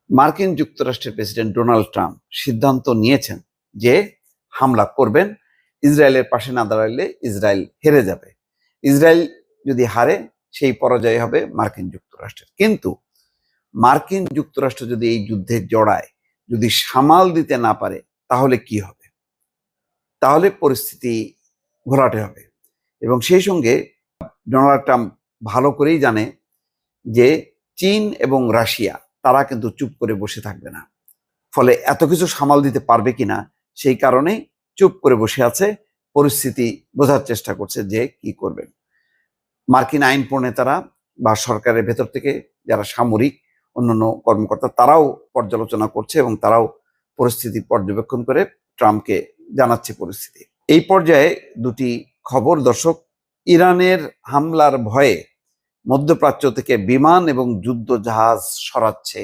মার্কিন যুক্তরাষ্ট্রের president Donald Trump সিদ্ধান্ত নিয়েছেন যে হামলা করবেন। ইসরায়েলের পাশে না দাঁড়ালে ইসরায়েল হেরে যাবে। ইসরায়েল যদি হারে সেই পরাজয় হবে মার্কিন যুক্তরাষ্ট্রের। কিন্তু মার্কিন যুক্তরাষ্ট্র যদি এই যুদ্ধে জড়ায়, যদি সামাল দিতে না পারে, তাহলে কি হবে? তাহলে পরিস্থিতি ঘোলাটে হবে। এবং সেই সঙ্গে ডোনাল্ড ট্রাম্প ভালো করেই জানে যে চীন এবং রাশিয়া তারা কিন্তু চুপ করে বসে থাকবে না। ফলে এত কিছু সামাল দিতে পারবে কিনা সেই কারণেই চুপ করে বসে আছে, পরিস্থিতি বোঝার চেষ্টা করছে যে কি করবেন। মার্কিন আইন প্রণেতারা বা সরকারের ভেতর থেকে যারা সামরিক অন্যান্য কর্মকর্তা তারাও পর্যালোচনা করছে এবং তারাও পরিস্থিতি পর্যবেক্ষণ করে ট্রাম্পকে জানাচ্ছে পরিস্থিতি। এই পর্যায়ে দুটি খবর দর্শক। ইরানের হামলার ভয়ে মধ্যপ্রাচ্য থেকে বিমান এবং যুদ্ধ জাহাজ সরাচ্ছে